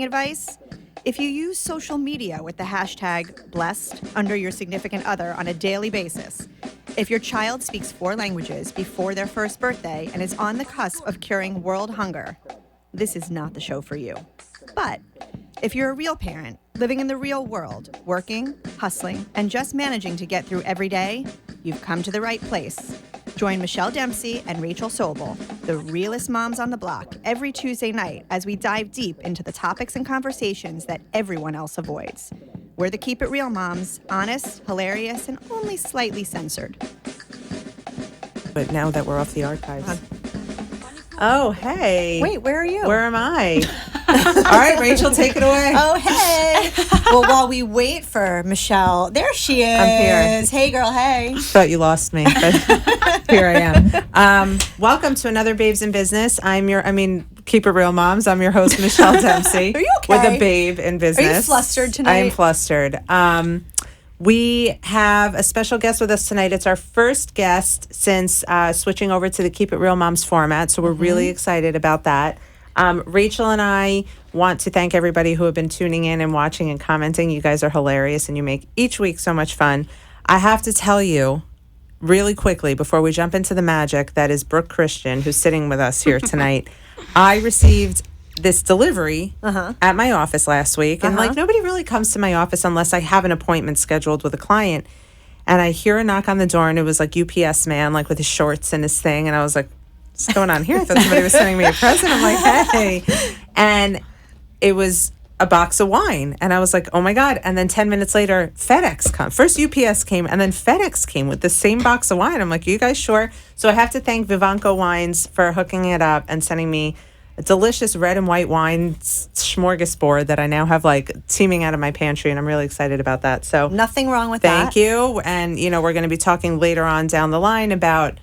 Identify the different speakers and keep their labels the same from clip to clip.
Speaker 1: Advice? If you use social media with the hashtag blessed under your significant other on a daily basis, if your child speaks 4 languages before their first birthday and is on the cusp of curing world hunger, this is not the show for you. But if you're a real parent, living in the real world, working, hustling, and just managing to get through every day, you've come to the right place. Join Michelle Dempsey and Rachel Sobel, the realest moms on the block, every Tuesday night as we dive deep into the topics and conversations that everyone else avoids. We're the Keep It Real moms, honest, hilarious, and only slightly censored.
Speaker 2: But now that we're off the archives. Oh, hey.
Speaker 1: Wait, where are you?
Speaker 2: Where am I? All right, Rachel, take it away.
Speaker 1: Oh, hey. Well, while we wait for Michelle, there she is.
Speaker 2: I'm here.
Speaker 1: Hey, girl, hey.
Speaker 2: Thought you lost me, but here I am. Welcome to another Babes in Business. Keep It Real moms. I'm your host, Michelle Dempsey.
Speaker 1: Are you okay?
Speaker 2: With a babe in business.
Speaker 1: Are you flustered tonight?
Speaker 2: I am flustered. We have a special guest with us tonight. It's our first guest since switching over to the Keep It Real Moms format, so we're really excited about that. Rachel and I want to thank everybody who have been tuning in and watching and commenting. You guys are hilarious, and you make each week so much fun. I have to tell you really quickly before we jump into the magic that is Brooke Christian, who's sitting with us here tonight. I received this delivery at my office last week, and nobody really comes to my office unless I have an appointment scheduled with a client. And I hear a knock on the door, and it was like UPS man, like with his shorts and his thing, and I was like, what's going on here? I thought somebody was sending me a present. I'm like, hey. And it was a box of wine. And I was like, oh my God. And then 10 minutes later, FedEx come. First UPS came, and then FedEx came with the same box of wine. I'm like, you guys sure? So I have to thank Vivanco Wines for hooking it up and sending me a delicious red and white wine smorgasbord that I now have like teeming out of my pantry, and I'm really excited about that. So
Speaker 1: nothing wrong with that.
Speaker 2: Thank you. And, we're going to be talking later on down the line about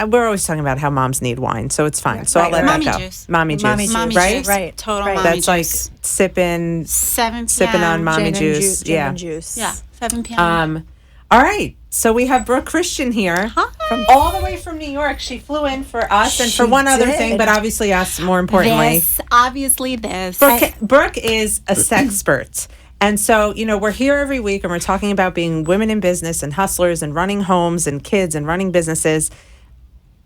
Speaker 2: we're always talking about how moms need wine, so it's fine. So I'll let that go.
Speaker 3: Juice.
Speaker 2: Mommy juice.
Speaker 3: Mommy
Speaker 2: right?
Speaker 3: juice.
Speaker 1: Right.
Speaker 3: Total
Speaker 1: right.
Speaker 3: mommy
Speaker 2: That's
Speaker 3: juice.
Speaker 2: like sipping
Speaker 3: 7 p.m.
Speaker 2: sipping on mommy
Speaker 1: Gin
Speaker 2: juice.
Speaker 1: Gin and juice.
Speaker 3: Yeah, 7 p.m.
Speaker 2: All right. So we have Brooke Christian here. From all the way from New York. She flew in for us and for one other thing, but obviously us more importantly.
Speaker 3: This.
Speaker 2: Brooke is a sexpert. And so, we're here every week and we're talking about being women in business and hustlers and running homes and kids and running businesses.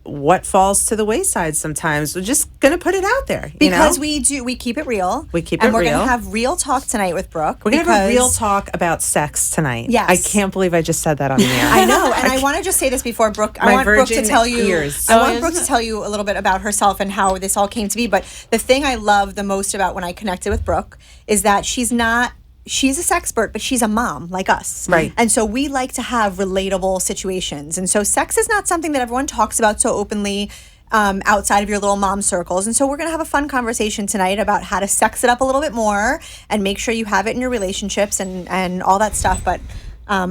Speaker 2: What falls to the wayside sometimes. We're just going to put it out there.
Speaker 1: Because we keep it real.
Speaker 2: We keep it
Speaker 1: real. And we're going to have real talk tonight with Brooke.
Speaker 2: We're going to have a real talk about sex tonight.
Speaker 1: Yes.
Speaker 2: I can't believe I just said that on the air.
Speaker 1: I know. And I want to just say this before Brooke. I want Brooke to tell you. Brooke to tell you a little bit about herself and how this all came to be. But the thing I love the most about when I connected with Brooke is that she's a sexpert, but she's a mom like us.
Speaker 2: Right.
Speaker 1: And so we like to have relatable situations. And so sex is not something that everyone talks about so openly outside of your little mom circles. And so we're going to have a fun conversation tonight about how to sex it up a little bit more and make sure you have it in your relationships and all that stuff. But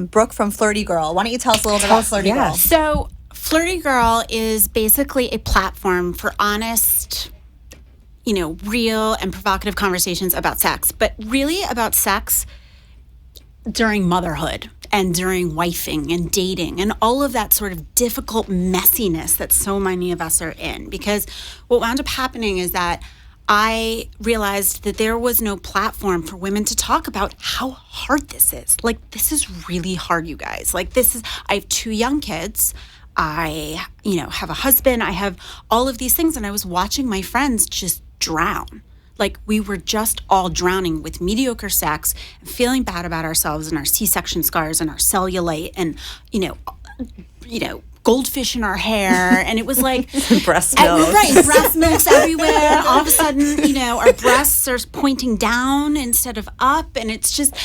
Speaker 1: Brooke from Flirty Girl, why don't you tell us a little bit about Flirty Girl?
Speaker 3: So Flirty Girl is basically a platform for honest, real and provocative conversations about sex, but really about sex during motherhood and during wifing and dating and all of that sort of difficult messiness that so many of us are in. Because what wound up happening is that I realized that there was no platform for women to talk about how hard this is. Like, this is really hard, you guys. Like, I have 2 young kids. I, have a husband. I have all of these things. And I was watching my friends just drown. Like, we were just all drowning with mediocre sex and feeling bad about ourselves and our C-section scars and our cellulite and, goldfish in our hair. And it was like
Speaker 2: breast milk.
Speaker 3: Right, breast milk's everywhere. All of a sudden, our breasts are pointing down instead of up. And it's just,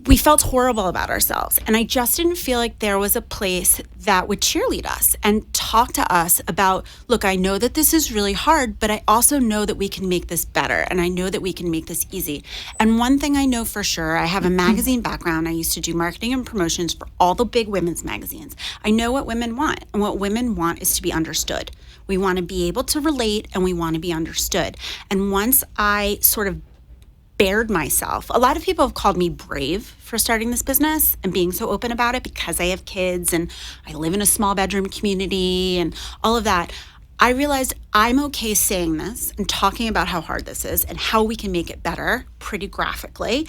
Speaker 3: we felt horrible about ourselves. And I just didn't feel like there was a place that would cheerlead us and talk to us about, look, I know that this is really hard, but I also know that we can make this better. And I know that we can make this easy. And one thing I know for sure, I have a magazine background. I used to do marketing and promotions for all the big women's magazines. I know what women want. And what women want is to be understood. We want to be able to relate and we want to be understood. And once I sort of bared myself. A lot of people have called me brave for starting this business and being so open about it because I have kids and I live in a small bedroom community and all of that. I realized I'm okay saying this and talking about how hard this is and how we can make it better pretty graphically,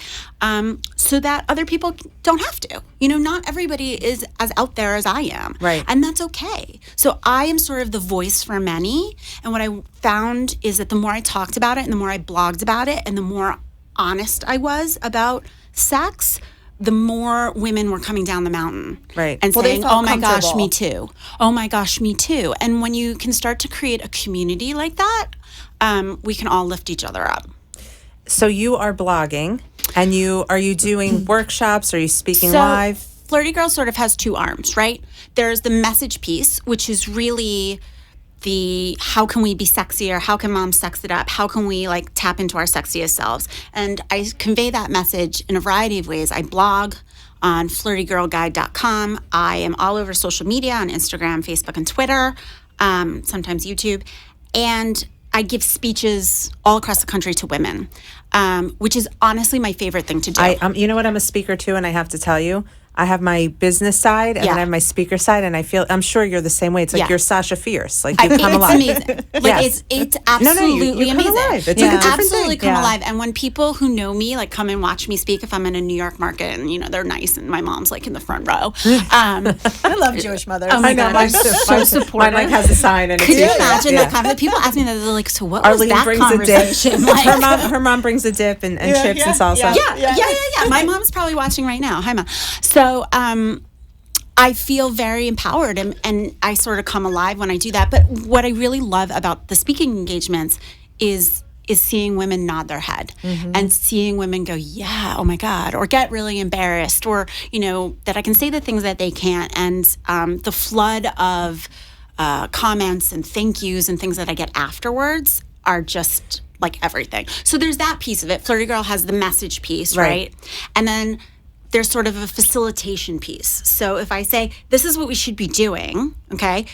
Speaker 3: so that other people don't have to. Not everybody is as out there as I am.
Speaker 2: Right.
Speaker 3: And that's okay. So I am sort of the voice for many. And what I found is that the more I talked about it and the more I blogged about it and the more honest I was about sex, the more women were coming down the mountain,
Speaker 2: Right.
Speaker 3: and
Speaker 1: Well, they
Speaker 3: saying,
Speaker 1: felt
Speaker 3: "Oh my gosh,
Speaker 1: comfortable.
Speaker 3: me too. Oh my gosh, me too." And when you can start to create a community like that, we can all lift each other up.
Speaker 2: So you are blogging, and are you doing workshops? Are you speaking
Speaker 3: So,
Speaker 2: live?
Speaker 3: Flirty Girl sort of has two arms, right? There's the message piece, which is really the how can we be sexier? How can moms sex it up? How can we tap into our sexiest selves? And I convey that message in a variety of ways. I blog on flirtygirlguide.com. I am all over social media on Instagram, Facebook, and Twitter, sometimes YouTube. And I give speeches all across the country to women, which is honestly my favorite thing to do.
Speaker 2: You know what? I'm a speaker too, and I have to tell you, I have my business side and then I have my speaker side, and I'm sure you're the same way. It's like you're Sasha Fierce. Like you come
Speaker 3: it's
Speaker 2: alive.
Speaker 3: amazing. It's absolutely
Speaker 2: you come
Speaker 3: amazing.
Speaker 2: alive. It's
Speaker 3: you
Speaker 2: a different
Speaker 3: absolutely
Speaker 2: thing.
Speaker 3: come
Speaker 2: Yeah.
Speaker 3: alive. And when people who know me come and watch me speak, if I'm in a New York market and they're nice and my mom's in the front row,
Speaker 1: I love Jewish mothers.
Speaker 3: oh my
Speaker 2: I know,
Speaker 3: god,
Speaker 2: mine's
Speaker 3: I'm
Speaker 2: too.
Speaker 3: so
Speaker 2: Mine
Speaker 3: supportive.
Speaker 2: has a sign, and
Speaker 3: Could you
Speaker 2: it's
Speaker 3: imagine that kind of people ask me that? They're like, so what was
Speaker 2: Arlene
Speaker 3: that
Speaker 2: brings a
Speaker 3: conversation?
Speaker 2: dip. Her mom brings a dip and chips and salsa.
Speaker 3: Yeah. My mom's probably watching right now. Hi, Mom. So, I feel very empowered and I sort of come alive when I do that. But what I really love about the speaking engagements is seeing women nod their head and seeing women go, yeah, oh my God, or get really embarrassed, or, that I can say the things that they can't. And the flood of comments and thank yous and things that I get afterwards are just everything. So there's that piece of it. Flirty Girl has the message piece, right? And then there's sort of a facilitation piece. So if I say, this is what we should be doing, okay,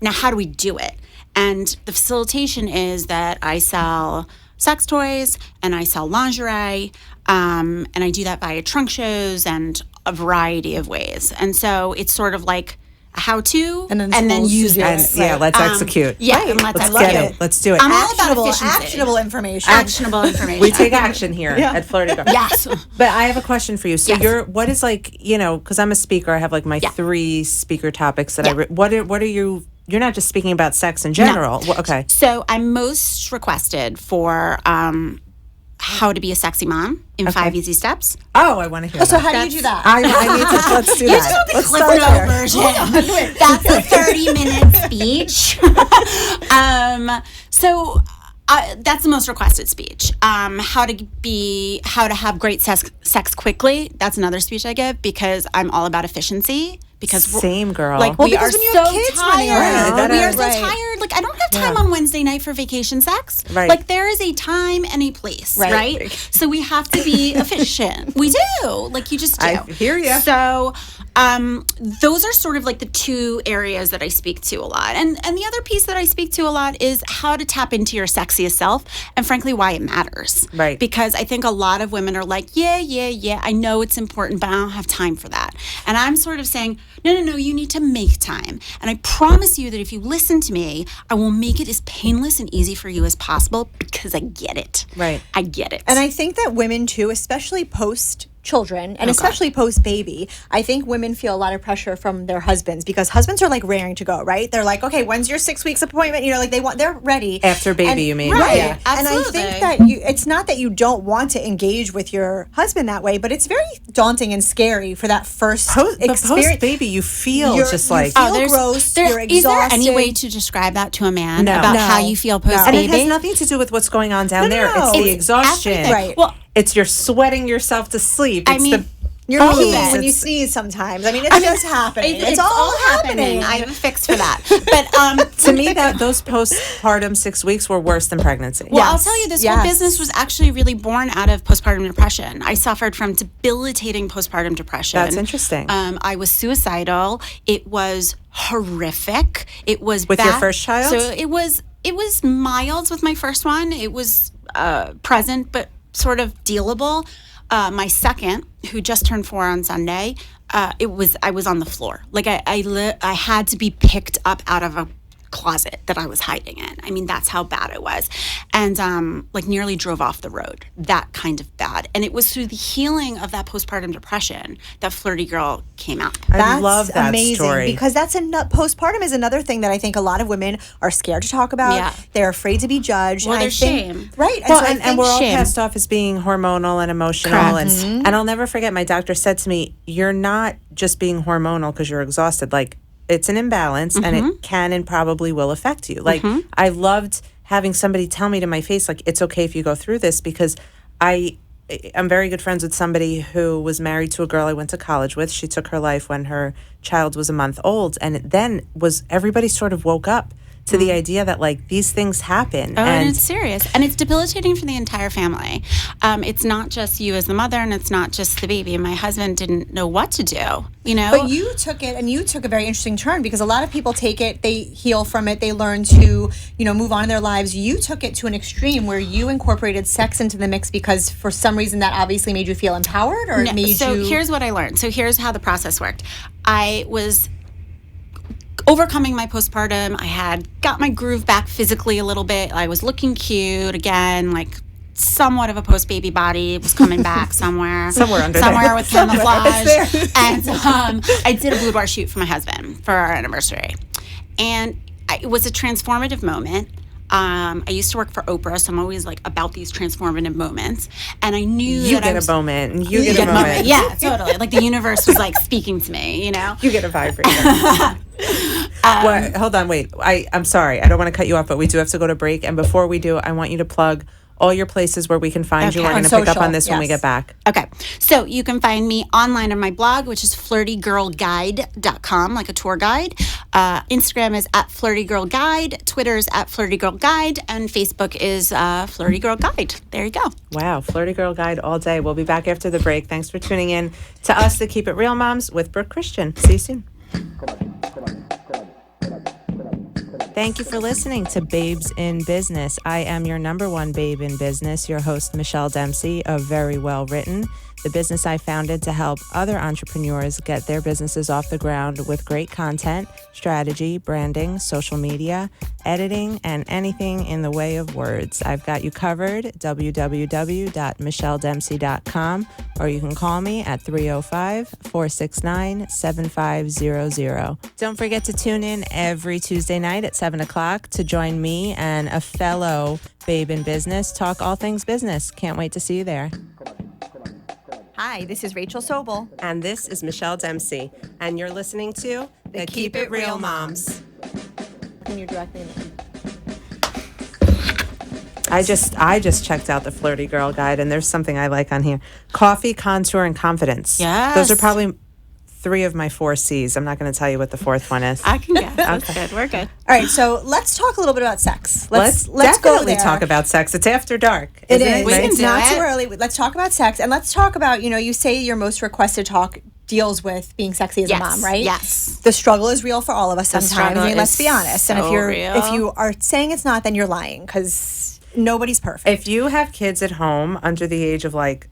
Speaker 3: now how do we do it? And the facilitation is that I sell sex toys and I sell lingerie, and I do that via trunk shows and a variety of ways. And so it's sort of like a how-to and then use it.
Speaker 2: And let's execute.
Speaker 3: Yeah, and let's
Speaker 2: get
Speaker 3: execute.
Speaker 2: it. Let's do it.
Speaker 3: I'm all about efficiency.
Speaker 1: Actionable information.
Speaker 3: Actionable information.
Speaker 2: We take action here at Flirty Girl.
Speaker 3: Yes.
Speaker 2: But I have a question for you. So
Speaker 3: Yes.
Speaker 2: what is because I'm a speaker, I have my 3 speaker topics that what are you? You're not just speaking about sex in general.
Speaker 3: No.
Speaker 2: Okay.
Speaker 3: So I'm most requested for how to be a sexy mom in 5 easy steps.
Speaker 2: Oh, I want to hear.
Speaker 1: So how do you do that?
Speaker 2: I need to. Let's do that. Let's
Speaker 3: Cliff
Speaker 2: start
Speaker 3: Note
Speaker 2: there.
Speaker 3: version. That's a 30-minute speech. So that's the most requested speech. How to have great sex quickly. That's another speech I give because I'm all about efficiency. Because
Speaker 2: Same girl.
Speaker 3: we
Speaker 1: because
Speaker 3: are
Speaker 1: when you
Speaker 3: so
Speaker 1: have kids running
Speaker 3: tired.
Speaker 1: around.
Speaker 3: We are so
Speaker 1: Right.
Speaker 3: tired. I don't have time on Wednesday night for vacation sex.
Speaker 2: Right.
Speaker 3: There is a time and a place,
Speaker 1: Right.
Speaker 3: right? So we have to be efficient. We do. You just do.
Speaker 2: I hear ya.
Speaker 3: So those are sort of the 2 areas that I speak to a lot. And the other piece that I speak to a lot is how to tap into your sexiest self and frankly why it matters.
Speaker 2: Right.
Speaker 3: Because I think a lot of women are yeah, I know it's important, but I don't have time for that. And I'm sort of saying, no, you need to make time. And I promise you that if you listen to me, I will make it as painless and easy for you as possible because I get it.
Speaker 2: Right.
Speaker 3: I get it.
Speaker 1: And I think that women too, especially post children and especially post baby, I think women feel a lot of pressure from their husbands because husbands are raring to go, right? They're like, okay, when's your 6 weeks appointment? They're ready
Speaker 2: After baby, you mean?
Speaker 1: Right.
Speaker 2: Yeah.
Speaker 1: And I
Speaker 3: Absolutely.
Speaker 1: think that it's not that you don't want to engage with your husband that way, but it's very daunting and scary for that first
Speaker 2: Post
Speaker 1: experience.
Speaker 2: baby, you feel
Speaker 1: You're-
Speaker 2: just
Speaker 1: you
Speaker 2: like.
Speaker 1: feel gross, you're
Speaker 3: Is there any
Speaker 1: exhausted.
Speaker 3: way to describe that to a man
Speaker 2: No.
Speaker 3: about
Speaker 2: No.
Speaker 3: how you feel post
Speaker 2: And
Speaker 3: baby?
Speaker 2: it has nothing to do with what's going on down there.
Speaker 1: no.
Speaker 2: It's the
Speaker 1: It's
Speaker 2: exhaustion.
Speaker 3: everything.
Speaker 1: Right.
Speaker 3: Well,
Speaker 2: It's you're sweating yourself to sleep.
Speaker 3: I
Speaker 2: It's
Speaker 3: mean,
Speaker 1: You're
Speaker 2: all of
Speaker 1: peeing
Speaker 2: that.
Speaker 1: when you
Speaker 2: It's-
Speaker 1: sneeze sometimes. I mean, it's just happening. It's all happening.
Speaker 3: I have a fix for that. But
Speaker 2: to me, those postpartum 6 weeks were worse than pregnancy.
Speaker 3: well, I'll
Speaker 1: Yes.
Speaker 3: tell you, this
Speaker 1: Yes.
Speaker 3: whole business was actually really born out of postpartum depression. I suffered from debilitating postpartum depression.
Speaker 2: That's interesting.
Speaker 3: I was suicidal. It was horrific. It was
Speaker 2: With your first child?
Speaker 3: So it was mild with my first one. It was present, but sort of dealable. My second, who just turned 4 on Sunday, I was on the floor. I had to be picked up out of a closet that I was hiding in. I mean, that's how bad it was. And like nearly drove off the road, that kind of bad. And it was through the healing of that postpartum depression that Flirty Girl came out.
Speaker 2: I love that
Speaker 1: amazing
Speaker 2: story.
Speaker 1: because postpartum is another thing that I think a lot of women are scared to talk about.
Speaker 3: Yeah.
Speaker 1: They're afraid to be judged.
Speaker 3: Well,
Speaker 1: and I
Speaker 3: there's
Speaker 1: think-
Speaker 3: shame.
Speaker 1: Right.
Speaker 2: Well,
Speaker 1: so I
Speaker 2: and
Speaker 1: think
Speaker 2: we're all
Speaker 3: shame.
Speaker 2: passed off as being hormonal and emotional. And I'll never forget, my doctor said to me, you're not just being hormonal because you're exhausted. Like, it's an imbalance and it can and probably will affect you. Like, I loved having somebody tell me to my face, like, it's okay if you go through this, because I'm very good friends with somebody who was married to a girl I went to college with. She took her life when her child was a month old. And it then everybody sort of woke up to the idea that, like, these things happen.
Speaker 3: Oh, and it's serious. And it's debilitating for the entire family. It's not just you as the mother, and it's not just the baby. My husband didn't know what to do, you know?
Speaker 1: But you took it, and you took a very interesting turn, because a lot of people take it, they heal from it, they learn to, move on in their lives. You took it to an extreme where you incorporated sex into the mix because for some reason that obviously made you feel empowered, or it made
Speaker 3: so
Speaker 1: you...
Speaker 3: here's what I learned. So here's how the process worked. I was overcoming my postpartum. I had got my groove back physically a little bit. I was looking cute again, like somewhat of a post-baby body was coming back somewhere.
Speaker 2: Somewhere under
Speaker 3: somewhere
Speaker 2: there.
Speaker 3: with camouflage. And I did a boudoir shoot for my husband for our anniversary. And it was a transformative moment. I used to work for Oprah, so I'm always like about these transformative moments. And I knew
Speaker 2: You
Speaker 3: that I
Speaker 2: get
Speaker 3: was,
Speaker 2: a moment, and you get a moment.
Speaker 3: Yeah, totally. Like the universe was like speaking to me, you know?
Speaker 2: You get a vibrator. Hold on, wait. I'm sorry. I don't want to cut you off, but we do have to go to break. And before we do, I want you to plug all your places where we can find you.
Speaker 3: Okay.
Speaker 2: We're going
Speaker 1: On
Speaker 2: to pick up
Speaker 1: social,
Speaker 2: on this when we
Speaker 1: yes.
Speaker 2: get back.
Speaker 3: Okay. So you can find me online on my blog, which is flirtygirlguide.com, like a tour guide. Instagram is at flirtygirlguide. Twitter is at flirtygirlguide. And Facebook is Flirty Girl Guide. There you go.
Speaker 2: Wow, Flirty Girl Guide all day. We'll be back after the break. Thanks for tuning in to us, the Keep It Real Moms with Brooke Christian. See you soon. Thank you for listening to Babes in Business. I am your number one babe in business, your host, Michelle Dempsey of Very Well Written, the business I founded to help other entrepreneurs get their businesses off the ground with great content, strategy, branding, social media, editing, and anything in the way of words. I've got you covered, www.michelledempsey.com, or you can call me at 305-469-7500. Don't forget to tune in every Tuesday night at 7 o'clock to join me and a fellow babe in business talk all things business. Can't wait to see you there.
Speaker 1: Hi, this is Rachel Sobel.
Speaker 2: And this is Michelle Dempsey, and you're listening to the Keep It Real Moms.
Speaker 1: Can you directly?
Speaker 2: I just checked out the Flirty Girl Guide, and there's something I like on here: coffee, contour, and confidence.
Speaker 3: Yes.
Speaker 2: Those are probably 3 of my 4 C's. I'm not going to tell you what the 4th one is.
Speaker 3: I can guess. That's good. We're good.
Speaker 1: All right, so let's talk a little bit about sex.
Speaker 2: Let's
Speaker 1: go
Speaker 2: definitely
Speaker 1: there.
Speaker 2: talk about sex. It's after dark.
Speaker 1: It
Speaker 2: isn't
Speaker 1: is.
Speaker 3: We can
Speaker 1: It's
Speaker 3: do
Speaker 1: not
Speaker 3: it.
Speaker 1: too early. Let's talk about sex, and let's talk about, you say your most requested talk deals with being sexy as
Speaker 3: Yes.
Speaker 1: a mom, right?
Speaker 3: Yes.
Speaker 1: The struggle is real for all of us sometimes.
Speaker 3: struggle
Speaker 1: I mean, let's
Speaker 3: is
Speaker 1: be honest. And
Speaker 3: so real.
Speaker 1: if you are saying it's not, then you're lying, because nobody's perfect.
Speaker 2: If you have kids at home under the age of like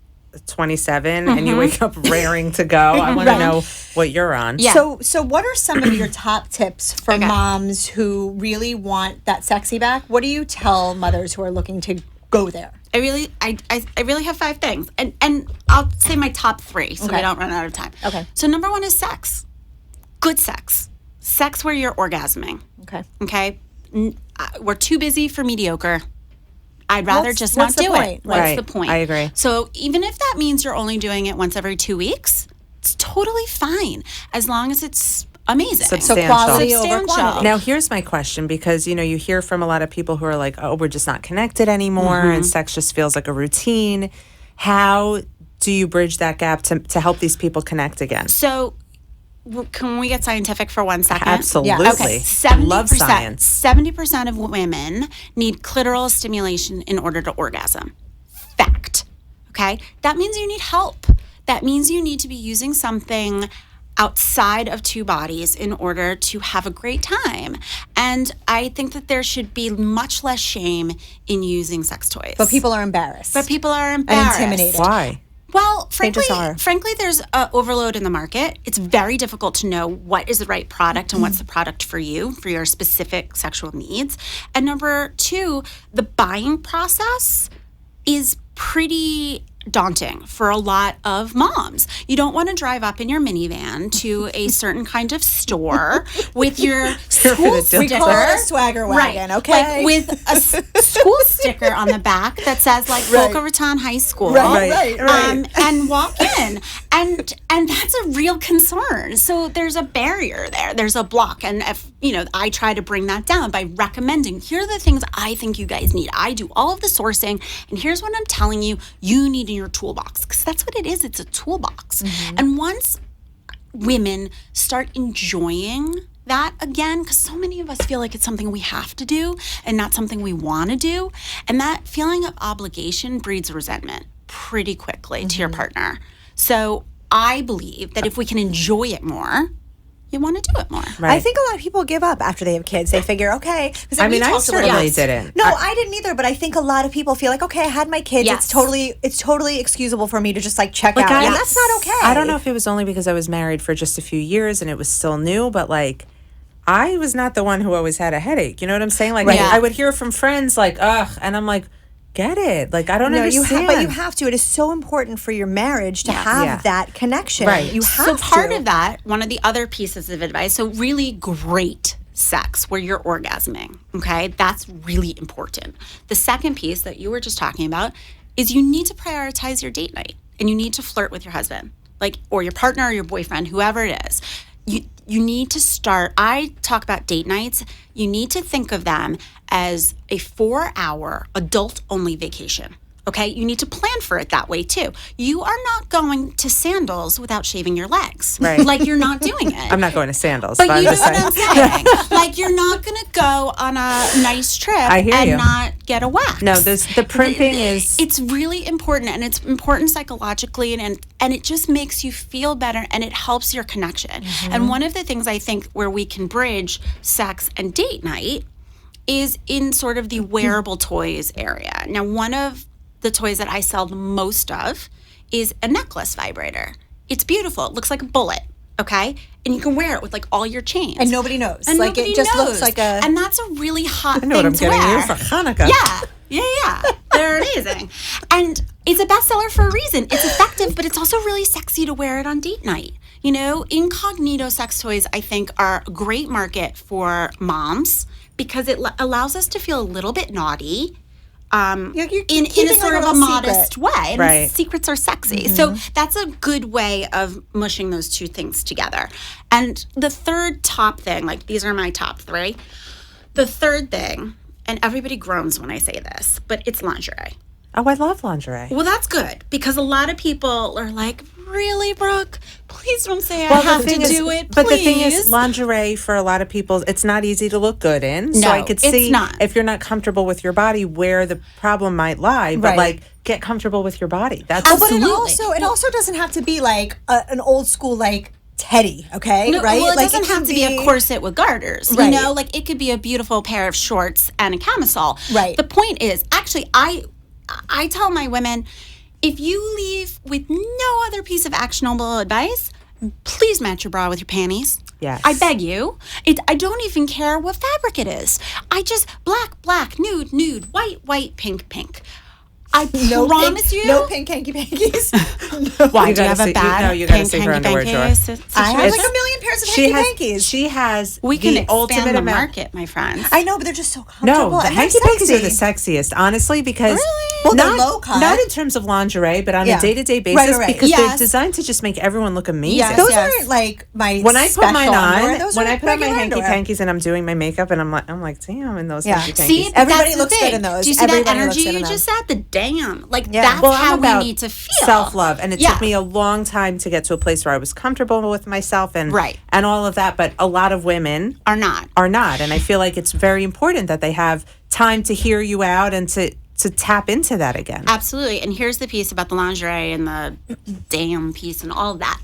Speaker 2: 27 and you wake up raring to go, I want to know what you're on.
Speaker 3: Yeah.
Speaker 1: So what are some of your top tips for
Speaker 3: Okay.
Speaker 1: moms who really want that sexy back? What do you tell mothers who are looking to go there?
Speaker 3: I really have 5 things, and I'll say my top 3 so
Speaker 1: Okay.
Speaker 3: we don't run out of time.
Speaker 1: Okay.
Speaker 3: So number 1 is sex, good sex where you're orgasming.
Speaker 1: Okay.
Speaker 3: Okay, we're too busy for mediocre. I'd rather
Speaker 1: What's-
Speaker 3: just not
Speaker 1: what's the
Speaker 3: do
Speaker 1: point?
Speaker 3: it. What's
Speaker 2: Right.
Speaker 3: the point?
Speaker 2: I agree.
Speaker 3: So even if that means you're only doing it once every 2 weeks, it's totally fine as long as it's amazing.
Speaker 1: So
Speaker 2: Substantial.
Speaker 1: quality over
Speaker 3: Substantial.
Speaker 1: quantity.
Speaker 2: Now, here's my question, because, you hear from a lot of people who are like, oh, we're just not connected anymore, and sex just feels like a routine. How do you bridge that gap to help these people connect again?
Speaker 3: So can we get scientific for 1 second?
Speaker 2: Absolutely.
Speaker 3: Okay, 70%,
Speaker 2: Love science.
Speaker 3: 70% of women need clitoral stimulation in order to orgasm. Fact. Okay? That means you need help. That means you need to be using something outside of 2 bodies in order to have a great time. And I think that there should be much less shame in using sex toys.
Speaker 1: But people are embarrassed.
Speaker 3: But people are
Speaker 1: and
Speaker 3: embarrassed.
Speaker 1: intimidated.
Speaker 2: Why?
Speaker 3: Well,
Speaker 1: They just
Speaker 3: frankly,
Speaker 1: are.
Speaker 3: frankly, there's overload in the market. It's very difficult to know what is the right product and what's the product for you, for your specific sexual needs. And number two, the buying process is pretty daunting for a lot of moms. You don't want to drive up in your minivan to a certain kind of store with your school sticker.
Speaker 1: We call it a swagger wagon,
Speaker 3: right.
Speaker 1: okay?
Speaker 3: Like with a school sticker on the back that says like Boca Raton High School.
Speaker 1: Right.
Speaker 3: And walk in. And that's a real concern. So there's a barrier there. There's a block. And if, I try to bring that down by recommending, here are the things I think you guys need. I do all of the sourcing, and here's what I'm telling you need in your toolbox. Because that's what it is. It's a toolbox. And once women start enjoying that again, because so many of us feel like it's something we have to do and not something we want to do, and that feeling of obligation breeds resentment pretty quickly to your partner. So I believe that if we can enjoy it more, you want to do it more.
Speaker 2: Right.
Speaker 1: I think a lot of people give up after they have kids. They figure, okay.
Speaker 2: I mean, I certainly didn't.
Speaker 1: No, I didn't either. But I think a lot of people feel like, okay, I had my kids.
Speaker 3: Yes.
Speaker 1: It's totally excusable for me to just like check out. And that's not okay.
Speaker 2: I don't know if it was only because I was married for just a few years and it was still new, but like, I was not the one who always had a headache. You know what I'm saying? Like, I would hear from friends like, ugh, and I'm like, get it. Like, I don't understand.
Speaker 1: But you have to. It is so important for your marriage to have that connection.
Speaker 2: Right.
Speaker 1: You have
Speaker 3: So part
Speaker 1: to.
Speaker 3: of that, one of the other pieces of advice, so really great sex where you're orgasming, okay? That's really important. The second piece that you were just talking about is you need to prioritize your date night and you need to flirt with your husband, like, or your partner or your boyfriend, whoever it is. You need to start, I talk about date nights, you need to think of them as a 4-hour adult-only vacation. Okay, you need to plan for it that way too. You are not going to sandals without shaving your legs.
Speaker 2: Right.
Speaker 3: Like you're not doing it.
Speaker 2: I'm not going to sandals.
Speaker 3: But
Speaker 2: I'm
Speaker 3: you know
Speaker 2: just
Speaker 3: what
Speaker 2: saying.
Speaker 3: I'm saying. Like you're not going to go on a nice trip
Speaker 2: I hear
Speaker 3: and
Speaker 2: you.
Speaker 3: not get a wax.
Speaker 2: No, the primping is.
Speaker 3: It's really important, and it's important psychologically, and it just makes you feel better, and it helps your connection. And one of the things I think where we can bridge sex and date night is in sort of the wearable toys area. Now, one of the toys that I sell the most of is a necklace vibrator. It's beautiful. It looks like a bullet, okay? And you can wear it with like all your chains.
Speaker 1: And nobody knows.
Speaker 3: And
Speaker 1: like
Speaker 3: nobody
Speaker 1: it just
Speaker 3: knows.
Speaker 1: looks like a.
Speaker 3: And that's a really hot
Speaker 2: I know what I'm
Speaker 3: thing to
Speaker 2: getting
Speaker 3: wear.
Speaker 2: you for Hanukkah.
Speaker 3: Yeah. They're amazing. And it's a bestseller for a reason. It's effective, but it's also really sexy to wear it on date night. Incognito sex toys, I think, are a great market for moms because it allows us to feel a little bit naughty. In a
Speaker 1: keeping
Speaker 3: sort
Speaker 1: like
Speaker 3: of
Speaker 1: a
Speaker 3: a modest
Speaker 1: secret.
Speaker 3: way. And
Speaker 2: Right.
Speaker 3: secrets are sexy. So that's a good way of mushing those two things together. And the third top thing, like these are my top three. The third thing, and everybody groans when I say this, but it's lingerie.
Speaker 2: Oh, I love lingerie.
Speaker 3: Well, that's good because a lot of people are like, really, Brooke? Please don't say I have to do it.
Speaker 2: But the thing is,
Speaker 3: please."
Speaker 2: lingerie for a lot of people, it's not easy to look good in. So
Speaker 3: No,
Speaker 2: I could
Speaker 3: it's
Speaker 2: see
Speaker 3: not.
Speaker 2: if you're not comfortable with your body where the problem might lie. But
Speaker 1: Right.
Speaker 2: like, get comfortable with your body. That's
Speaker 1: But it
Speaker 3: Absolutely.
Speaker 1: also doesn't have to be like an old school like teddy, okay?
Speaker 3: No,
Speaker 1: right?
Speaker 3: Well, it
Speaker 1: like
Speaker 3: doesn't have to be a corset with garters.
Speaker 1: Right.
Speaker 3: Like it could be a beautiful pair of shorts and a camisole.
Speaker 1: Right.
Speaker 3: The point is, actually, I tell my women, if you leave with no other piece of actionable advice, please match your bra with your panties.
Speaker 2: Yes.
Speaker 3: I beg you. I don't even care what fabric it is. I just black, nude, white, pink. I promise you.
Speaker 1: No pink hanky pankies.
Speaker 3: Why
Speaker 2: You
Speaker 3: do you
Speaker 2: gotta
Speaker 3: have a
Speaker 2: see-
Speaker 3: bad
Speaker 2: no, you gotta
Speaker 3: pink
Speaker 2: see her
Speaker 3: hanky
Speaker 2: underwear drawer.
Speaker 3: panky
Speaker 1: I have like
Speaker 3: situation?
Speaker 1: a million pairs of
Speaker 2: she
Speaker 1: hanky
Speaker 2: has.
Speaker 1: pankies.
Speaker 2: She has.
Speaker 3: We can
Speaker 2: the
Speaker 3: expand
Speaker 2: ultimate
Speaker 3: the
Speaker 2: amount.
Speaker 3: market, my friends.
Speaker 1: I know, but they're just so comfortable.
Speaker 2: No, the
Speaker 1: and they're
Speaker 2: hanky pankies are the
Speaker 1: sexy.
Speaker 2: sexiest, honestly, because
Speaker 1: Well, they're
Speaker 2: not,
Speaker 1: low cut.
Speaker 2: not in terms of lingerie, but on
Speaker 1: Yeah.
Speaker 2: a day-to-day basis,
Speaker 1: Right.
Speaker 2: because
Speaker 3: Yes.
Speaker 2: they're designed to just make everyone look amazing.
Speaker 3: Yes.
Speaker 1: Those aren't like my
Speaker 2: When I put mine
Speaker 1: special underwear.
Speaker 2: on,
Speaker 1: Those
Speaker 2: when
Speaker 1: are
Speaker 2: I put on my
Speaker 1: regular
Speaker 2: hanky
Speaker 1: underwear.
Speaker 2: pankies and I'm doing my makeup, and I'm like, damn, in those
Speaker 1: Yeah.
Speaker 2: hanky pankies.
Speaker 3: See,
Speaker 1: Everybody
Speaker 3: that's the
Speaker 1: looks good
Speaker 3: thing.
Speaker 1: in those.
Speaker 3: Do you see that
Speaker 1: Everybody looks
Speaker 3: energy
Speaker 1: good in
Speaker 3: you
Speaker 1: those.
Speaker 3: just said? The damn, like
Speaker 1: Yeah.
Speaker 3: that's
Speaker 2: Well,
Speaker 3: how
Speaker 2: I'm about
Speaker 3: we need to feel.
Speaker 2: self-love, and it
Speaker 3: Yeah.
Speaker 2: took me a long time to get to a place where I was comfortable with myself and
Speaker 3: Right.
Speaker 2: and all of that. But a lot of women
Speaker 3: Are not.
Speaker 2: are not, and I feel like it's very important that they have time to hear you out and to tap into that again.
Speaker 3: Absolutely. And here's the piece about the lingerie and the damn piece and all of that.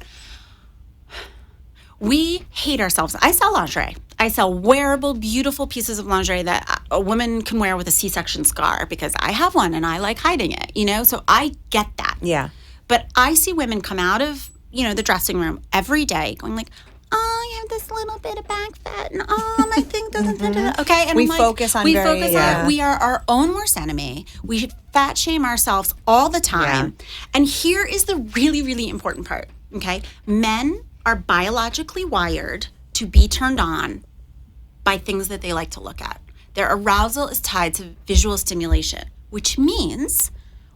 Speaker 3: We hate ourselves. I sell lingerie. I sell wearable, beautiful pieces of lingerie that a woman can wear with a C-section scar because I have one and I like hiding it, So I get that.
Speaker 2: Yeah.
Speaker 3: But I see women come out of, the dressing room every day going like, oh, I have this little bit of back fat, and my thing doesn't fit. Okay, and
Speaker 4: We
Speaker 3: I'm like,
Speaker 4: focus on
Speaker 3: we
Speaker 4: very-
Speaker 3: focus
Speaker 4: yeah.
Speaker 3: on we are our own worst enemy. We fat shame ourselves all the time. And here is the really, really important part. Okay, men are biologically wired to be turned on by things that they like to look at. Their arousal is tied to visual stimulation, which means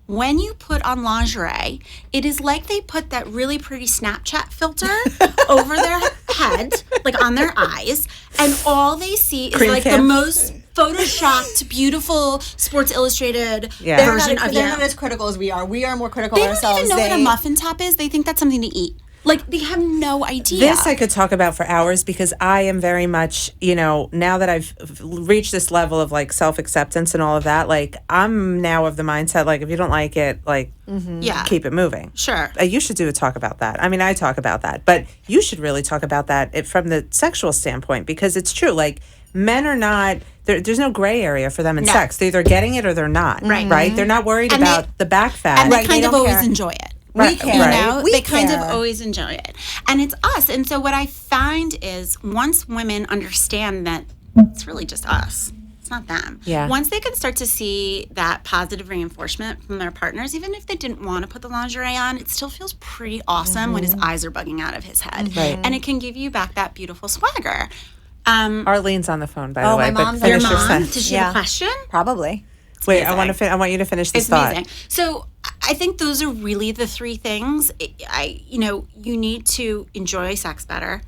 Speaker 3: when you put on lingerie, it is like they put that really pretty Snapchat filter over their head, like on their eyes, and all they see is
Speaker 2: Cream
Speaker 3: like the
Speaker 2: cam.
Speaker 3: most photoshopped, beautiful Sports Illustrated
Speaker 2: Yeah.
Speaker 3: version of you.
Speaker 4: They're not as critical as we are. We are more critical
Speaker 3: They don't
Speaker 4: ourselves.
Speaker 3: even know what a muffin top is. They think that's something to eat. Like, they have no idea.
Speaker 2: This I could talk about for hours because I am very much, now that I've reached this level of like self-acceptance and all of that, like I'm now of the mindset, like if you don't like it, like
Speaker 3: yeah.
Speaker 2: keep it moving.
Speaker 3: Sure.
Speaker 2: You should do a talk about that. I mean, I talk about that, but you should really talk about that from the sexual standpoint because it's true. Like men are not, there's no gray area for them in
Speaker 3: No.
Speaker 2: sex. They're either getting it or they're not. Right. They're not worried
Speaker 3: And
Speaker 2: about the back fat.
Speaker 3: And they
Speaker 4: Right,
Speaker 3: kind
Speaker 4: they
Speaker 3: of
Speaker 4: don't
Speaker 3: always
Speaker 4: care.
Speaker 3: enjoy it.
Speaker 4: We care. We
Speaker 3: They kind of
Speaker 4: care.
Speaker 3: always enjoy it. And it's us. And so what I find is once women understand that it's really just us, it's not them.
Speaker 2: Yeah.
Speaker 3: Once they can start to see that positive reinforcement from their partners, even if they didn't want to put the lingerie on, it still feels pretty awesome when his eyes are bugging out of his head.
Speaker 2: Right.
Speaker 3: And it can give you back that beautiful swagger.
Speaker 2: Arlene's on the phone, by the
Speaker 4: Oh,
Speaker 2: way.
Speaker 4: my
Speaker 2: but
Speaker 4: mom's on
Speaker 2: finish
Speaker 4: the
Speaker 2: your
Speaker 4: phone.
Speaker 2: sentence.
Speaker 3: Does she have a
Speaker 4: Yeah.
Speaker 3: question?
Speaker 4: Probably.
Speaker 2: Wait,
Speaker 3: amazing.
Speaker 2: I want you to finish this
Speaker 3: It's
Speaker 2: thought.
Speaker 3: amazing. So I think those are really the three things. You need to enjoy sex better.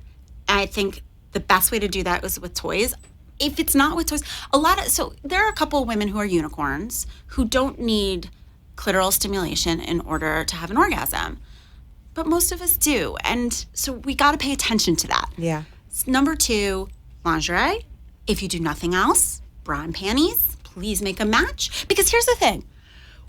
Speaker 3: I think the best way to do that is with toys. If it's not with toys, so there are a couple of women who are unicorns who don't need clitoral stimulation in order to have an orgasm. But most of us do. And so we got to pay attention to that.
Speaker 2: Yeah.
Speaker 3: Number 2, lingerie. If you do nothing else, bra and panties, please make a match. Because here's the thing.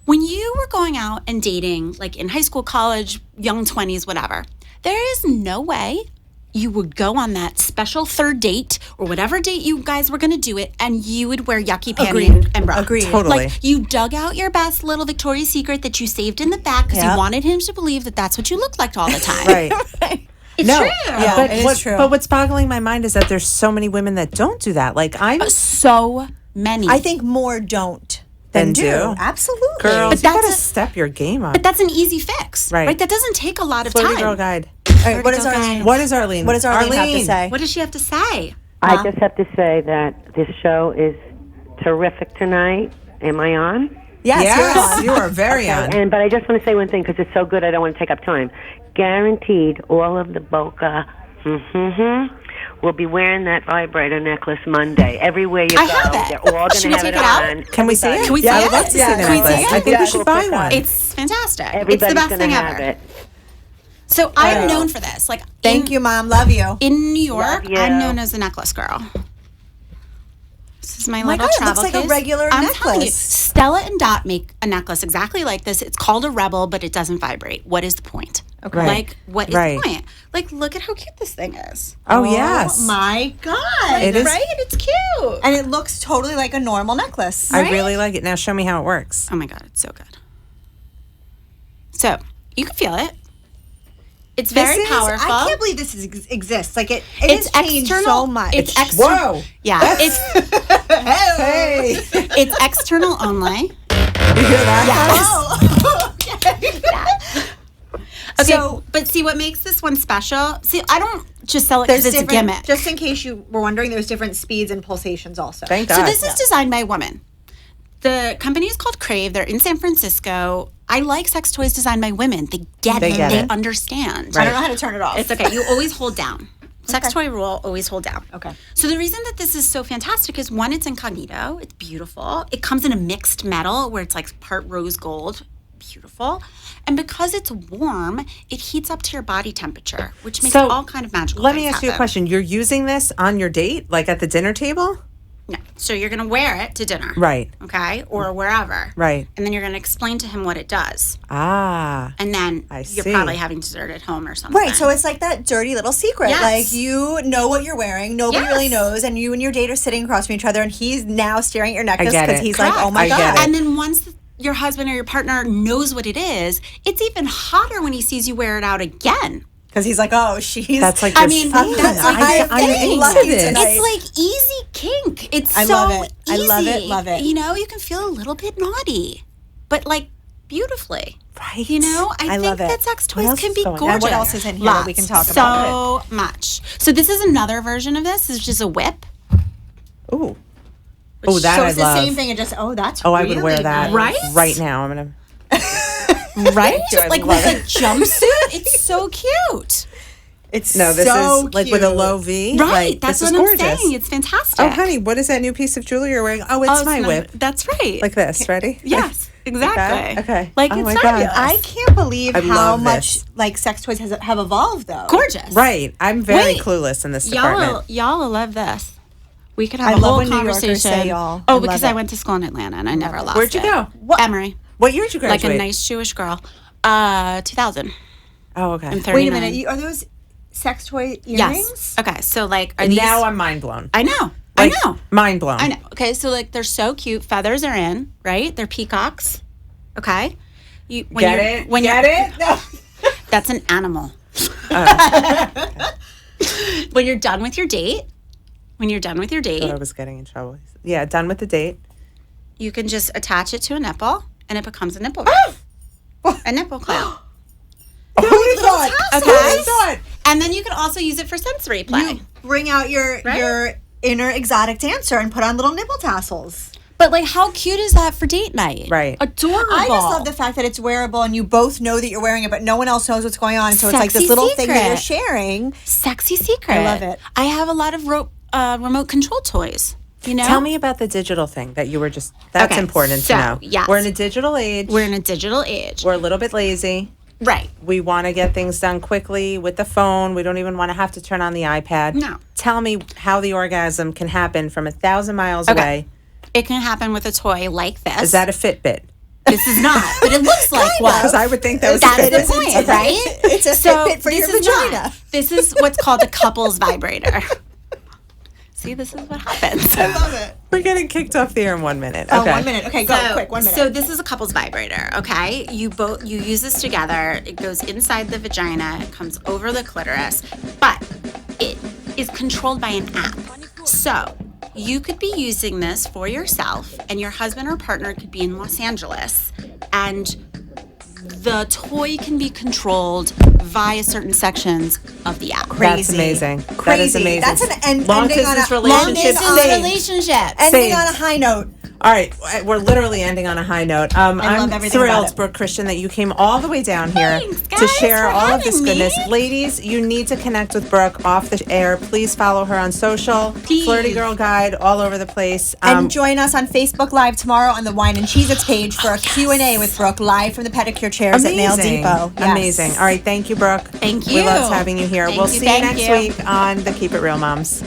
Speaker 3: When you were going out and dating, like in high school, college, young 20s, whatever, there is no way you would go on that special third date or whatever date you guys were going to do it and you would wear yucky panties and bra.
Speaker 4: Agreed.
Speaker 2: Totally.
Speaker 3: Like you dug out your best little Victoria's Secret that you saved in the back because
Speaker 4: Yep.
Speaker 3: you wanted him to believe that that's what you looked like all the time.
Speaker 2: Right.
Speaker 3: It's
Speaker 2: No,
Speaker 3: true.
Speaker 4: Yeah,
Speaker 2: but
Speaker 4: it is true.
Speaker 2: But what's boggling my mind is that there's so many women that don't do that. Like I'm
Speaker 3: So many.
Speaker 4: I think more don't
Speaker 2: Than
Speaker 4: than
Speaker 2: do.
Speaker 4: do. Absolutely.
Speaker 2: girls, you
Speaker 3: that's
Speaker 2: gotta
Speaker 3: a-
Speaker 2: step your game up.
Speaker 3: But that's an easy fix,
Speaker 2: Right.
Speaker 3: right? That doesn't take a lot of
Speaker 2: Flirty
Speaker 3: time.
Speaker 2: Girl Guide.
Speaker 4: All right, what does
Speaker 3: Vertical
Speaker 4: Arlene?
Speaker 3: guide.
Speaker 2: What is Arlene?
Speaker 4: What does Arlene have to say?
Speaker 3: What does she have to say?
Speaker 5: I just have to say that this show is terrific tonight. Am I on?
Speaker 4: Yes, you're
Speaker 2: Yes,
Speaker 4: on.
Speaker 2: you are very on.
Speaker 5: But I just want to say one thing because it's so good. I don't want to take up time. Guaranteed, all of the Boca will be wearing that vibrator necklace Monday. Everywhere you
Speaker 3: I
Speaker 5: go,
Speaker 3: have it.
Speaker 5: they're all
Speaker 3: Should
Speaker 5: going
Speaker 3: we
Speaker 5: to have
Speaker 3: take
Speaker 5: it
Speaker 3: it out?
Speaker 5: on.
Speaker 2: Can we see it?
Speaker 3: Can we see
Speaker 2: I
Speaker 3: it?
Speaker 2: would love to see
Speaker 4: Yeah,
Speaker 2: the
Speaker 4: can we
Speaker 2: necklace.
Speaker 4: see it?
Speaker 2: I think
Speaker 4: Yeah.
Speaker 2: we should buy one.
Speaker 3: It's fantastic.
Speaker 5: Everybody's
Speaker 3: it's the best
Speaker 5: gonna
Speaker 3: thing
Speaker 5: have
Speaker 3: ever.
Speaker 5: it.
Speaker 3: So I'm known for this. Like,
Speaker 4: Thank you, Mom. Love you.
Speaker 3: In New York,
Speaker 5: Love you.
Speaker 3: I'm known as the necklace girl. This is my
Speaker 4: my
Speaker 3: little
Speaker 4: God, it
Speaker 3: travel
Speaker 4: looks like a
Speaker 3: case.
Speaker 4: regular
Speaker 3: I'm telling you,
Speaker 4: necklace.
Speaker 3: Stella and Dot make a necklace exactly like this. It's called a Rebel, but it doesn't vibrate. What is the point? Okay.
Speaker 2: Right.
Speaker 3: Like, what is
Speaker 2: Right.
Speaker 3: the point? Like, look at how cute this thing is.
Speaker 2: Oh, yes.
Speaker 4: My God.
Speaker 2: It is-
Speaker 3: Right? It's cute.
Speaker 4: And it looks totally like a normal necklace.
Speaker 2: I really like it. Now show me how it works.
Speaker 3: Oh my God, it's so good. So, you can feel it. It's very
Speaker 4: This is-
Speaker 3: powerful.
Speaker 4: I can't believe this exists. Like it
Speaker 3: It's
Speaker 4: has changed
Speaker 3: external.
Speaker 4: so much.
Speaker 3: It's external.
Speaker 2: Whoa.
Speaker 3: Yeah, it's
Speaker 2: Hey.
Speaker 3: it's external only.
Speaker 2: You hear that?
Speaker 3: Okay,
Speaker 4: So-
Speaker 3: but see what makes this one special? See, I don't just sell it
Speaker 4: There's
Speaker 3: because it's a
Speaker 4: different,
Speaker 3: gimmick.
Speaker 4: just in case you were wondering, there's different speeds and pulsations also.
Speaker 2: Thank God.
Speaker 3: So this is designed by a woman. The company is called Crave. They're in San Francisco. I like sex toys designed by women. They get
Speaker 2: They
Speaker 3: it.
Speaker 2: get
Speaker 3: They
Speaker 2: it.
Speaker 3: understand.
Speaker 4: I don't know how to turn it off.
Speaker 3: It's okay. You always hold down. Sex toy rule, always hold down.
Speaker 4: Okay.
Speaker 3: So the reason that this is so fantastic is one, it's incognito. It's beautiful. It comes in a mixed metal where it's like part rose gold. Beautiful. And because it's warm, it heats up to your body temperature, which makes
Speaker 2: So,
Speaker 3: all kind of magical
Speaker 2: Let me
Speaker 3: things
Speaker 2: ask you a
Speaker 3: happen.
Speaker 2: question. You're using this on your date, like at the dinner table?
Speaker 3: No. So you're going to wear it to dinner.
Speaker 2: Right.
Speaker 3: Okay? Or wherever.
Speaker 2: Right.
Speaker 3: And then you're going to explain to him what it does.
Speaker 2: Ah.
Speaker 3: And then
Speaker 2: I
Speaker 3: you're
Speaker 2: see.
Speaker 3: probably having dessert at home or something.
Speaker 4: Right, so it's like that dirty little secret.
Speaker 3: Yes.
Speaker 4: Like you know what you're wearing, nobody really
Speaker 3: Yes.
Speaker 4: knows, and you and your date are sitting across from each other, and he's now staring at your necklace
Speaker 2: get
Speaker 4: because
Speaker 2: it.
Speaker 4: he's like, "Oh my
Speaker 2: I
Speaker 4: God!"
Speaker 2: get it.
Speaker 3: And then once your husband or your partner knows what it is, it's even hotter when he sees you wear it out again.
Speaker 4: Because he's like, oh, she's.
Speaker 2: That's like
Speaker 3: I
Speaker 2: your
Speaker 3: mean,
Speaker 2: thing.
Speaker 3: that's like
Speaker 2: I
Speaker 3: the thing.
Speaker 2: love
Speaker 4: Lucky
Speaker 2: it.
Speaker 4: tonight.
Speaker 3: It's like easy kink. It's
Speaker 4: I
Speaker 3: so
Speaker 4: love it. I
Speaker 3: easy.
Speaker 4: love it, love it.
Speaker 3: You know, you can feel a little bit naughty, but like beautifully.
Speaker 2: Right.
Speaker 3: You know, I think
Speaker 4: love it.
Speaker 3: that sex toys
Speaker 2: else
Speaker 3: can
Speaker 2: is
Speaker 3: be
Speaker 2: going on?
Speaker 3: gorgeous.
Speaker 4: And what else is in here that we can talk about?
Speaker 3: So much. So this is another version of this. It's just a whip.
Speaker 2: Ooh. Oh, that
Speaker 4: So
Speaker 2: I
Speaker 4: it's the
Speaker 2: love.
Speaker 4: same thing. And just, that's
Speaker 2: Oh, I
Speaker 4: really
Speaker 2: would wear that
Speaker 3: Right?
Speaker 2: right now. I'm gonna.
Speaker 3: Right?
Speaker 2: I
Speaker 3: Like
Speaker 2: love
Speaker 3: with a jumpsuit. It's so cute.
Speaker 4: It's
Speaker 2: No, this
Speaker 4: so
Speaker 2: is like with a
Speaker 4: cute.
Speaker 2: low V.
Speaker 3: Right.
Speaker 2: Like,
Speaker 3: That's
Speaker 2: this
Speaker 3: what
Speaker 2: is
Speaker 3: I'm
Speaker 2: gorgeous.
Speaker 3: saying. It's fantastic.
Speaker 2: Oh, honey, what is that new piece of jewelry you're wearing? Oh, it's my
Speaker 3: not-
Speaker 2: whip.
Speaker 3: That's right.
Speaker 2: Like this. Ready?
Speaker 3: Yes, exactly.
Speaker 2: Okay.
Speaker 3: Like
Speaker 2: Oh
Speaker 3: it's
Speaker 2: my God.
Speaker 3: fabulous.
Speaker 4: I can't believe
Speaker 2: I
Speaker 4: how
Speaker 2: love
Speaker 4: much
Speaker 2: this.
Speaker 4: like sex toys have evolved though.
Speaker 3: Gorgeous.
Speaker 2: Right. I'm very
Speaker 3: Wait.
Speaker 2: clueless in this department.
Speaker 3: Y'all will love this. We could have
Speaker 4: I
Speaker 3: a
Speaker 4: love
Speaker 3: whole
Speaker 4: when New Yorkers
Speaker 3: conversation.
Speaker 4: say y'all. I
Speaker 3: Oh,
Speaker 4: love
Speaker 3: because
Speaker 4: it.
Speaker 3: I went to school in Atlanta and I never lost
Speaker 2: Where'd you
Speaker 3: it.
Speaker 2: go?
Speaker 3: Emory.
Speaker 2: What year did you
Speaker 3: Like
Speaker 2: graduate?
Speaker 3: a nice Jewish girl. 2000.
Speaker 2: Oh, okay.
Speaker 3: I'm 39.
Speaker 4: Wait a minute. Are those sex toy earrings?
Speaker 3: Yes. Okay, so like are these
Speaker 2: Now I'm mind blown.
Speaker 3: I know.
Speaker 2: Like,
Speaker 3: I know.
Speaker 2: Mind blown.
Speaker 3: I know. Okay, so like they're so cute. Feathers are in, right? They're peacocks. Okay. You when
Speaker 2: Get
Speaker 3: you're,
Speaker 2: it?
Speaker 3: When
Speaker 2: Get
Speaker 3: you're,
Speaker 2: it? No.
Speaker 3: That's an animal. When you're done with your date,
Speaker 2: I was getting in trouble. Yeah, done with the date.
Speaker 3: you can just attach it to a nipple, and it becomes a nipple ring. A nipple clamp.
Speaker 2: Who would have thought?
Speaker 3: Okay.
Speaker 2: Who would have thought?
Speaker 3: And then you can also use it for sensory play.
Speaker 4: You bring out your inner exotic dancer and put on little nipple tassels.
Speaker 3: But like, how cute is that for date night?
Speaker 2: Right.
Speaker 3: Adorable.
Speaker 4: I just love the fact that it's wearable and you both know that you're wearing it, but no one else knows what's going on. So it's like this
Speaker 3: Sexy
Speaker 4: little thing that you're
Speaker 3: secret.
Speaker 4: sharing.
Speaker 3: Sexy secret.
Speaker 4: I love it.
Speaker 3: I have a lot of remote control toys. You know.
Speaker 2: Tell me about the digital thing that you were just. That's
Speaker 3: Okay,
Speaker 2: important
Speaker 3: so,
Speaker 2: to know.
Speaker 3: yes.
Speaker 2: We're in a digital age.
Speaker 3: We're in a digital age.
Speaker 2: We're a little bit lazy.
Speaker 3: Right.
Speaker 2: We want to get things done quickly with the phone. We don't even want to have to turn on the iPad.
Speaker 3: No.
Speaker 2: Tell me how the orgasm can happen from 1,000 miles
Speaker 3: Okay.
Speaker 2: away.
Speaker 3: It can happen with a toy like this.
Speaker 2: Is that a Fitbit?
Speaker 3: This is not, but it looks like one.
Speaker 2: Because I would think that was
Speaker 3: That's
Speaker 2: a
Speaker 3: the
Speaker 2: Fitbit.
Speaker 3: point, right?
Speaker 4: It's a Fitbit for
Speaker 3: this
Speaker 4: your
Speaker 3: is not.
Speaker 4: vagina.
Speaker 3: This is what's called a couples vibrator. See, this is what happens.
Speaker 4: I love it.
Speaker 2: We're getting kicked off the air in 1 minute.
Speaker 4: Oh,
Speaker 2: Okay.
Speaker 4: 1 minute. Okay, go quick. 1 minute.
Speaker 3: So this is a couples vibrator, okay? You use this together. It goes inside the vagina. It comes over the clitoris, but it is controlled by an app. So you could be using this for yourself, and your husband or partner could be in Los Angeles, and the toy can be controlled via certain sections of the app.
Speaker 2: That's
Speaker 4: Crazy.
Speaker 2: amazing. That is
Speaker 4: Crazy.
Speaker 2: amazing.
Speaker 4: That's an
Speaker 2: long
Speaker 4: ending on
Speaker 2: distance
Speaker 4: a
Speaker 2: relationship.
Speaker 3: Long distance
Speaker 2: saved.
Speaker 3: relationship.
Speaker 4: Ending
Speaker 2: Saved.
Speaker 4: on a high note.
Speaker 2: All right, we're literally ending on a high note. I'm
Speaker 4: love everything about
Speaker 2: thrilled,
Speaker 4: it.
Speaker 2: Brooke Christian, that you came all the way down here
Speaker 3: Thanks,
Speaker 2: to
Speaker 3: guys,
Speaker 2: share
Speaker 3: for
Speaker 2: all of this
Speaker 3: having me.
Speaker 2: goodness. Ladies, you need to connect with Brooke off the air. Please follow her on social.
Speaker 3: Please.
Speaker 2: Flirty Girl Guide all over the place.
Speaker 4: And join us on Facebook Live tomorrow on the Wine and Cheez-Its page for a Q&A with Brooke live from the pedicure chairs at Nail Depot. Yes.
Speaker 2: Amazing. All right, thank you, Brooke.
Speaker 3: Thank
Speaker 2: We
Speaker 3: you.
Speaker 2: loved having you here.
Speaker 3: Thank
Speaker 2: We'll
Speaker 3: you,
Speaker 2: see you
Speaker 3: thank
Speaker 2: next
Speaker 3: you.
Speaker 2: week on the Keep It Real Moms.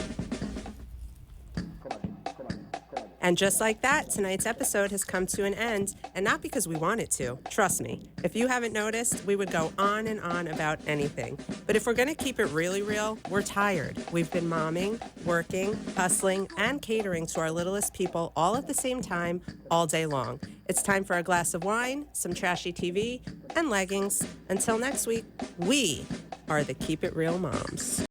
Speaker 2: And just like that, tonight's episode has come to an end, and not because we want it to. Trust me, if you haven't noticed, we would go on and on about anything. But if we're going to keep it really real, we're tired. We've been momming, working, hustling, and catering to our littlest people all at the same time, all day long. It's time for a glass of wine, some trashy TV, and leggings. Until next week, we are the Keep It Real Moms.